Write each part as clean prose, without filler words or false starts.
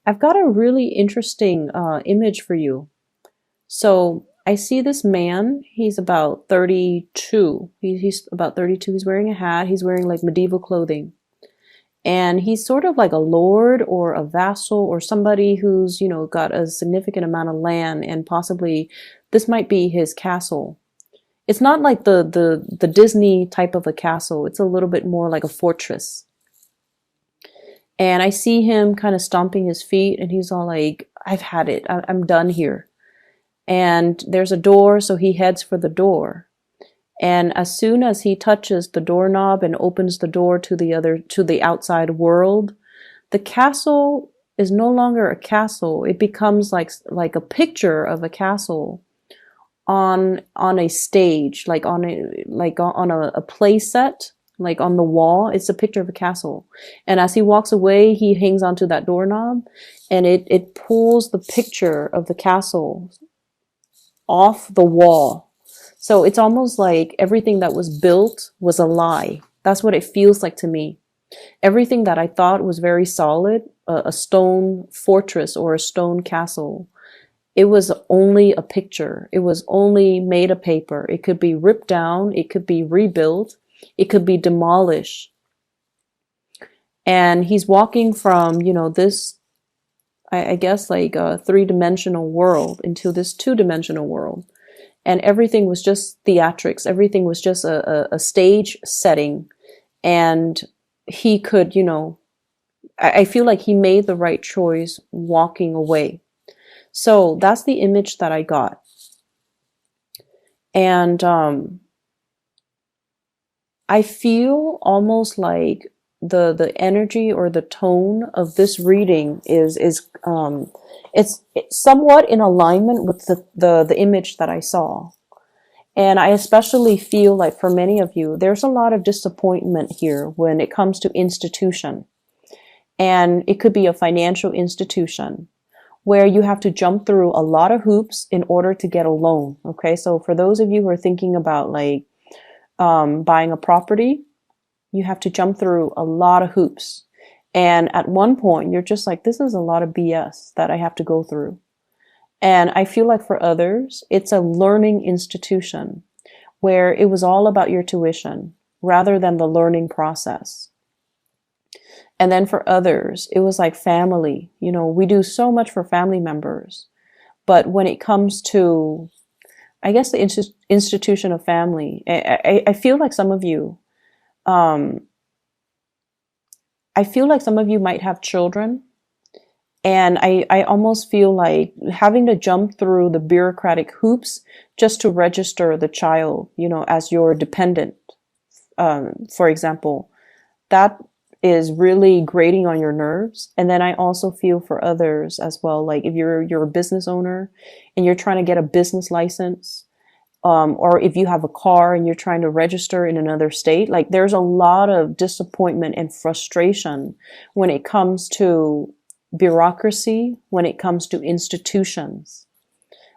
I've got a really interesting image for you. So I see this man. He's about 32. He's about 32. He's wearing a hat. He's wearing like medieval clothing. And he's sort of like a lord or a vassal or somebody who's, got a significant amount of land, and possibly this might be his castle. It's not like the Disney type of a castle. It's a little bit more like a fortress. And I see him kind of stomping his feet, and he's all like, I've had it. I'm done here. And there's a door, so he heads for the door. And as soon as he touches the doorknob and opens the door to the outside world, the castle is no longer a castle. It becomes like a picture of a castle on a stage, like on a play set, like on the wall. It's a picture of a castle. And as he walks away, he hangs onto that doorknob, and it pulls the picture of the castle off the wall. So it's almost like everything that was built was a lie. That's what it feels like to me. Everything that I thought was very solid, a stone fortress or a stone castle, it was only a picture. It was only made of paper. It could be ripped down. It could be rebuilt. It could be demolished. And he's walking from, this, I guess, like a three-dimensional world into this two-dimensional world. And everything was just theatrics. Everything was just a stage setting. And he could, I feel like he made the right choice walking away. So that's the image that I got. And I feel almost like the energy or the tone of this reading is it's somewhat in alignment with the image that I saw. And I especially feel like for many of you, there's a lot of disappointment here when it comes to institution. And it could be a financial institution where you have to jump through a lot of hoops in order to get a loan. Okay, so for those of you who are thinking about like buying a property, you have to jump through a lot of hoops. And at one point, you're just like, this is a lot of BS that I have to go through. And I feel like for others, it's a learning institution where it was all about your tuition rather than the learning process. And then for others, it was like family. We do so much for family members. But when it comes to, I guess, the institution of family, I feel like some of you, I feel like some of you might have children. And I almost feel like having to jump through the bureaucratic hoops just to register the child, as your dependent, for example, that is really grating on your nerves. And then I also feel for others as well, like if you're a business owner and you're trying to get a business license, or if you have a car and you're trying to register in another state, like there's a lot of disappointment and frustration when it comes to bureaucracy, when it comes to institutions,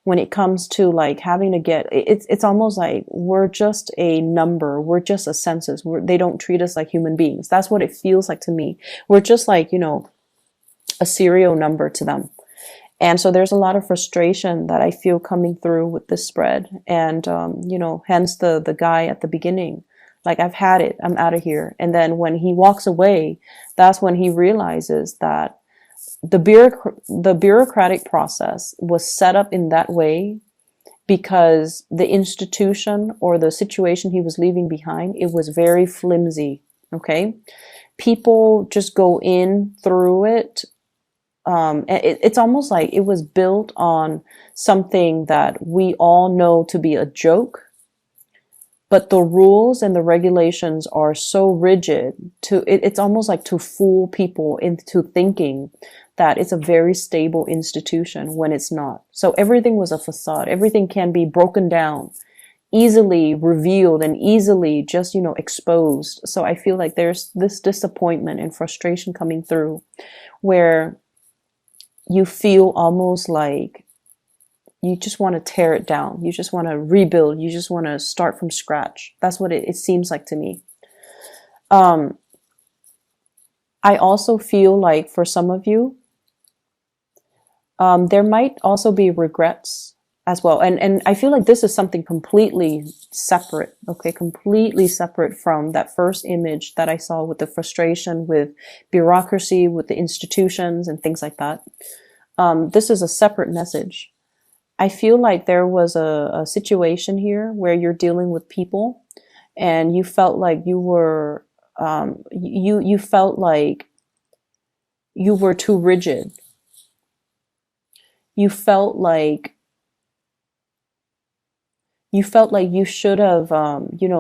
when it comes to like having to get, it's almost like we're just a number. We're just a census. They don't treat us like human beings. That's what it feels like to me. We're just like, a serial number to them. And so there's a lot of frustration that I feel coming through with this spread. And, hence the guy at the beginning, like, I've had it, I'm out of here. And then when he walks away, that's when he realizes that the bureaucratic process was set up in that way because the institution or the situation he was leaving behind, it was very flimsy. Okay. People just go in through it. It's almost like it was built on something that we all know to be a joke, but the rules and the regulations are so rigid it's almost like to fool people into thinking that it's a very stable institution when it's not. So everything was a facade. Everything can be broken down, easily revealed, and easily just, exposed. So I feel like there's this disappointment and frustration coming through where you feel almost like you just want to tear it down. You just want to rebuild. You just want to start from scratch. That's what it seems like to me. I also feel like for some of you, There might also be regrets as well. And I feel like this is something completely separate, okay? Completely separate from that first image that I saw with the frustration with bureaucracy, with the institutions and things like that. This is a separate message. I feel like there was a situation here where you're dealing with people and you felt like you were, you felt like you were too rigid. You felt like you should have,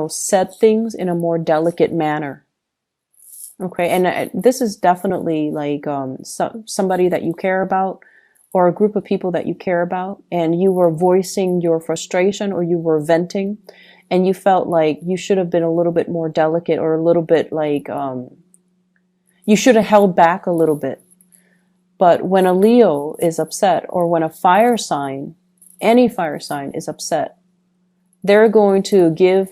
said things in a more delicate manner. Okay. And this is definitely like, somebody that you care about or a group of people that you care about, and you were voicing your frustration or you were venting and you felt like you should have been a little bit more delicate or a little bit like, you should have held back a little bit. But when a Leo is upset or when a fire sign, any fire sign is upset, they're going to give,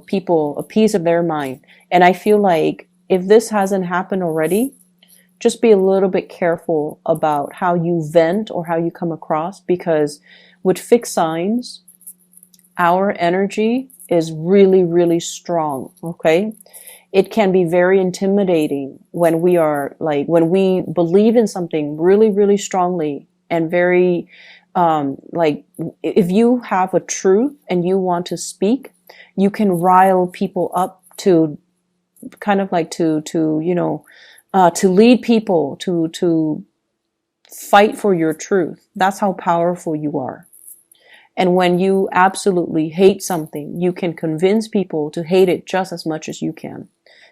people a piece of their mind. And I feel like if this hasn't happened already, just be a little bit careful about how you vent or how you come across, because with fixed signs, our energy is really, really strong. Okay. It can be very intimidating when when we believe in something really, really strongly and very, if you have a truth and you want to speak, you can rile people up to kind of like to lead people to fight for your truth. That's how powerful you are. And when you absolutely hate something, you can convince people to hate it just as much as you can.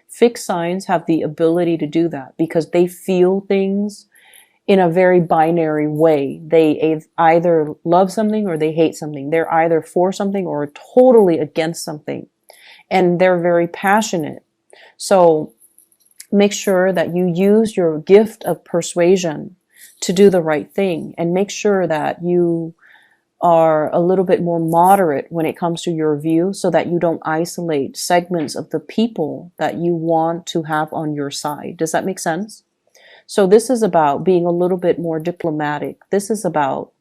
Fixed signs have the ability to do that because they feel things in a very binary way. They either love something or they hate something. They're either for something or totally against something. And they're very passionate. So make sure that you use your gift of persuasion to do the right thing, and make sure that you are a little bit more moderate when it comes to your view so that you don't isolate segments of the people that you want to have on your side. Does that make sense? So this is about being a little bit more diplomatic. This is about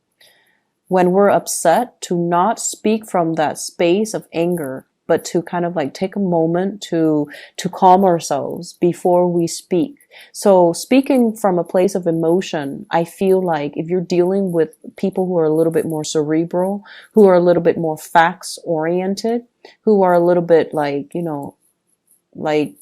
when we're upset to not speak from that space of anger, but to kind of like take a moment to calm ourselves before we speak. So speaking from a place of emotion, I feel like if you're dealing with people who are a little bit more cerebral, who are a little bit more facts oriented, who are a little bit like, like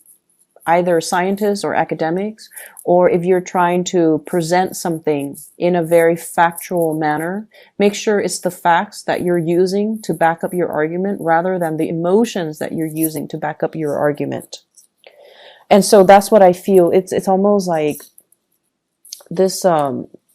either scientists or academics, or if you're trying to present something in a very factual manner, make sure it's the facts that you're using to back up your argument rather than the emotions that you're using to back up your argument. And so that's what I feel. It's almost like this,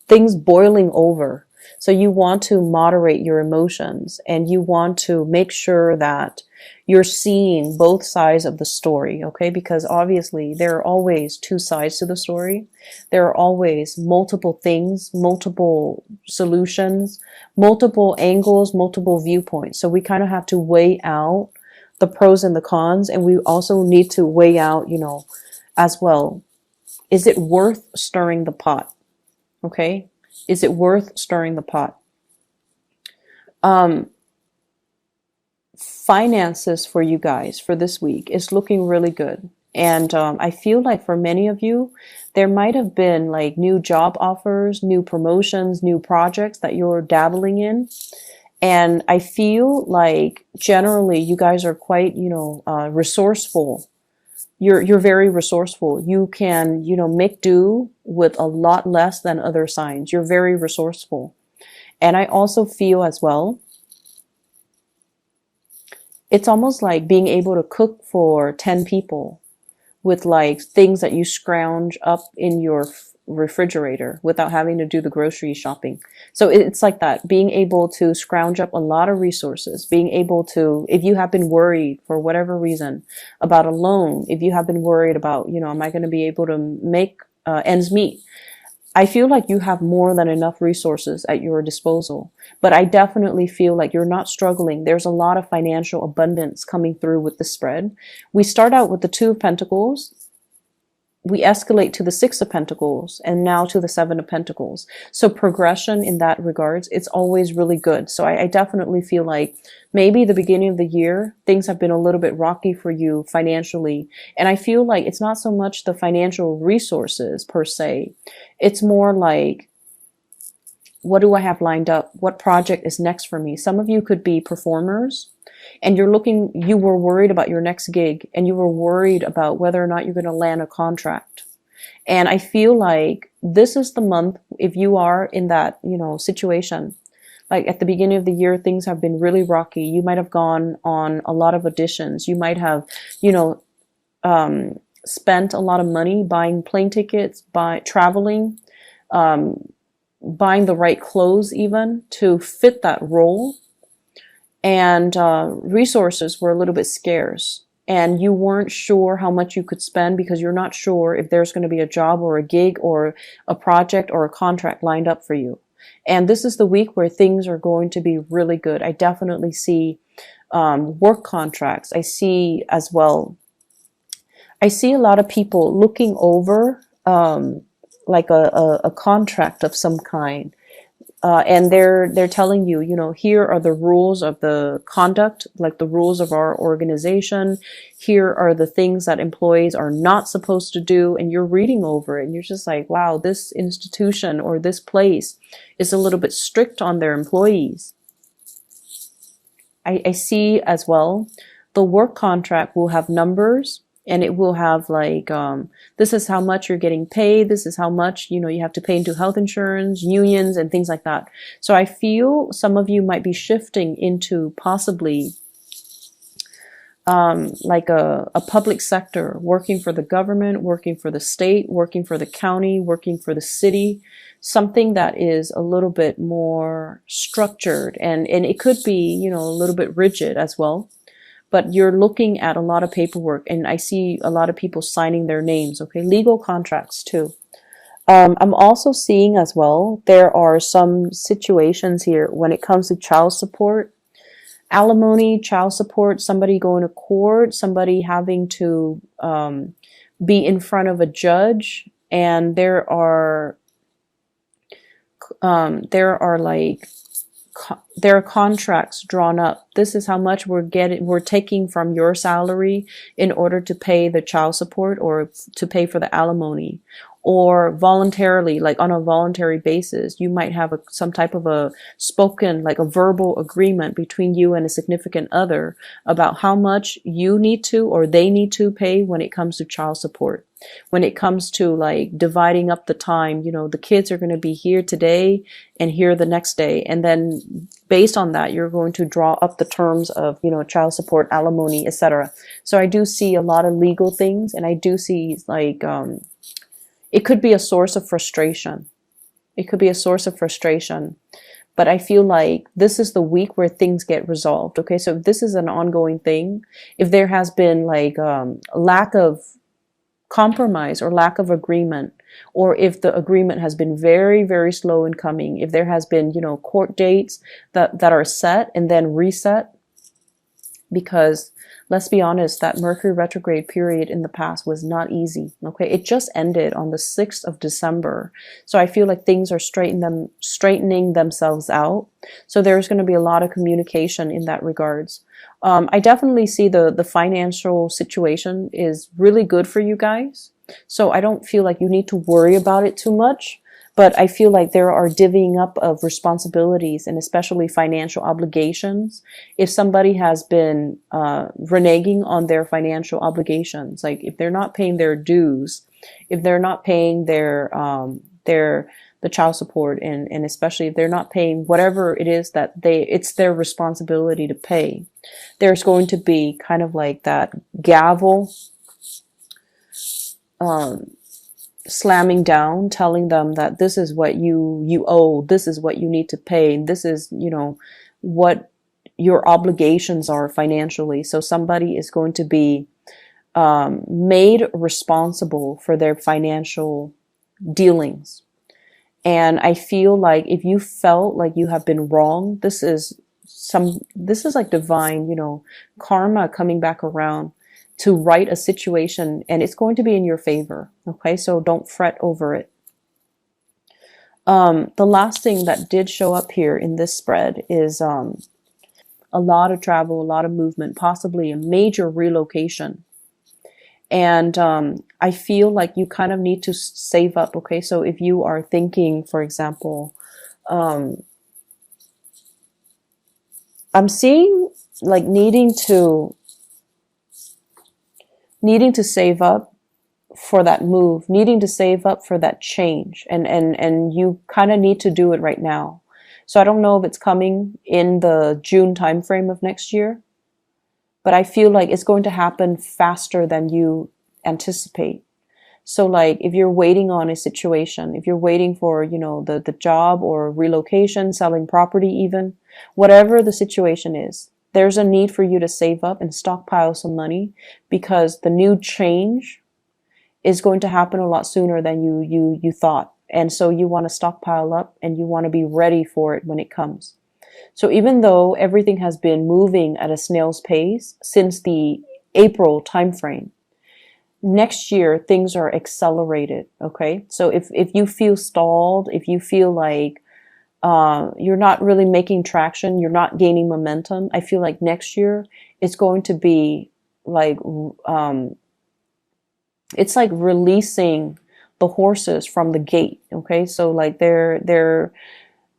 things boiling over. So you want to moderate your emotions and you want to make sure that you're seeing both sides of the story, okay? Because obviously there are always two sides to the story. There are always multiple things, multiple solutions, multiple angles, multiple viewpoints. So we kind of have to weigh out the pros and the cons, and we also need to weigh out, as well, is it worth stirring the pot? Okay? Is it worth stirring the pot? Finances for you guys for this week is looking really good. And I feel like for many of you, there might have been like new job offers, new promotions, new projects that you're dabbling in. And I feel like generally you guys are quite, resourceful. You're very resourceful. You can, make do with a lot less than other signs. You're very resourceful. And I also feel as well, it's almost like being able to cook for 10 people with like things that you scrounge up in your refrigerator without having to do the grocery shopping. So it's like that, being able to scrounge up a lot of resources, being able to, if you have been worried for whatever reason about a loan, if you have been worried about, am I going to be able to make ends meet? I feel like you have more than enough resources at your disposal, but I definitely feel like you're not struggling. There's a lot of financial abundance coming through with the spread. We start out with the Two of Pentacles. we escalate to the Six of Pentacles and now to the Seven of Pentacles. So progression in that regards, it's always really good. So I definitely feel like maybe the beginning of the year, things have been a little bit rocky for you financially. And I feel like it's not so much the financial resources per se. It's more like, what do I have lined up? What project is next for me? Some of you could be performers and you were worried about your next gig and you were worried about whether or not you're going to land a contract. And I feel like this is the month, if you are in that, situation, like at the beginning of the year, things have been really rocky. You might have gone on a lot of auditions. You might have, spent a lot of money buying plane tickets, by traveling, buying the right clothes even to fit that role. And resources were a little bit scarce. And you weren't sure how much you could spend because you're not sure if there's going to be a job or a gig or a project or a contract lined up for you. And this is the week where things are going to be really good. I definitely see work contracts. I see as well, I see a lot of people looking over like a contract of some kind. And they're telling you, here are the rules of the conduct, like the rules of our organization. Here are the things that employees are not supposed to do. And you're reading over it and you're just like, wow, this institution or this place is a little bit strict on their employees. I see as well, the work contract will have numbers. And it will have like, this is how much you're getting paid. This is how much, you have to pay into health insurance, unions, and things like that. So I feel some of you might be shifting into possibly like a public sector, working for the government, working for the state, working for the county, working for the city, something that is a little bit more structured. And it could be, a little bit rigid as well. But you're looking at a lot of paperwork and I see a lot of people signing their names, okay? Legal contracts too. I'm also seeing as well, there are some situations here when it comes to child support, alimony, child support, somebody going to court, somebody having to be in front of a judge, and there are contracts drawn up. This is how much we're taking from your salary in order to pay the child support or to pay for the alimony. Or voluntarily, like on a voluntary basis, you might have some type of a spoken, like a verbal agreement between you and a significant other about how much you need to or they need to pay when it comes to child support. When it comes to like dividing up the time, the kids are going to be here today and here the next day. And then based on that, you're going to draw up the terms of, child support, alimony, etc. So I do see a lot of legal things, and I do see like, it could be a source of frustration. It could be a source of frustration. But I feel like this is the week where things get resolved. Okay, so if this is an ongoing thing, if there has been like lack of compromise or lack of agreement, or if the agreement has been very, very slow in coming, if there has been, court dates that are set and then reset, because let's be honest, that Mercury retrograde period in the past was not easy. Okay, it just ended on the 6th of December. So I feel like things are straightening themselves out. So there's going to be a lot of communication in that regards. I definitely see the financial situation is really good for you guys. So I don't feel like you need to worry about it too much. But I feel like there are divvying up of responsibilities and especially financial obligations. If somebody has been reneging on their financial obligations, like if they're not paying their dues, if they're not paying the child support, and especially if they're not paying whatever it is that it's their responsibility to pay, there's going to be kind of like that gavel slamming down, telling them that this is what you owe, this is what you need to pay, this is, what your obligations are financially. So somebody is going to be made responsible for their financial dealings. And I feel like if you felt like you have been wrong, this is like divine, karma coming back around. to right a situation, and it's going to be in your favor. Okay, so don't fret over it. The last thing that did show up here in this spread is a lot of travel, a lot of movement, possibly a major relocation. And I feel like you kind of need to save up. Okay, so if you are thinking, for example, I'm seeing like needing to save up for that move, needing to save up for that change, and you kind of need to do it right now. So I don't know if it's coming in the June timeframe of next year, but I feel like it's going to happen faster than you anticipate. So like if you're waiting on a situation, if you're waiting for, you know, the job or relocation, selling property even, whatever the situation is, there's a need for you to save up and stockpile some money, because the new change is going to happen a lot sooner than you thought. And so you want to stockpile up and you want to be ready for it when it comes. So even though everything has been moving at a snail's pace since the April timeframe, next year things are accelerated. Okay, so if you feel stalled, if you feel like you're not really making traction, you're not gaining momentum, I feel like next year it's going to be like it's like releasing the horses from the gate. Okay, so like they're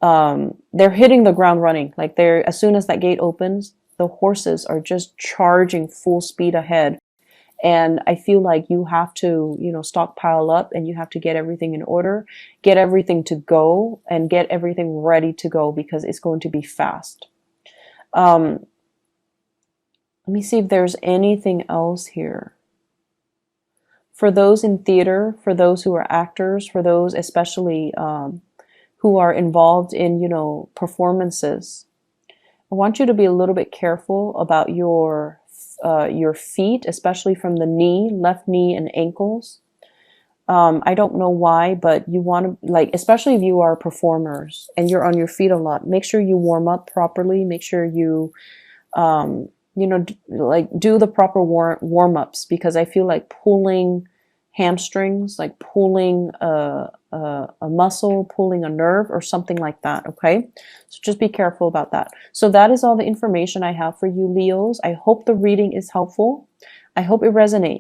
hitting the ground running. Like they're, as soon as that gate opens, the horses are just charging full speed ahead. And I feel like you have to, you know, stockpile up, and you have to get everything in order, get everything to go, and get everything ready to go, because it's going to be fast. Let me see if there's anything else here. For those in theater, for those who are actors, for those especially who are involved in, you know, performances, I want you to be a little bit careful about your feet, especially from the knee, left knee and ankles. I don't know why, but you want to, like, especially if you are performers and you're on your feet a lot, make sure you warm up properly. Make sure you, you know, like do the proper warm-ups, because I feel like pulling hamstrings, like pulling a muscle, pulling a nerve or something like that. Okay, so just be careful about that. So that is all the information I have for you, Leos. I hope the reading is helpful. I hope it resonates.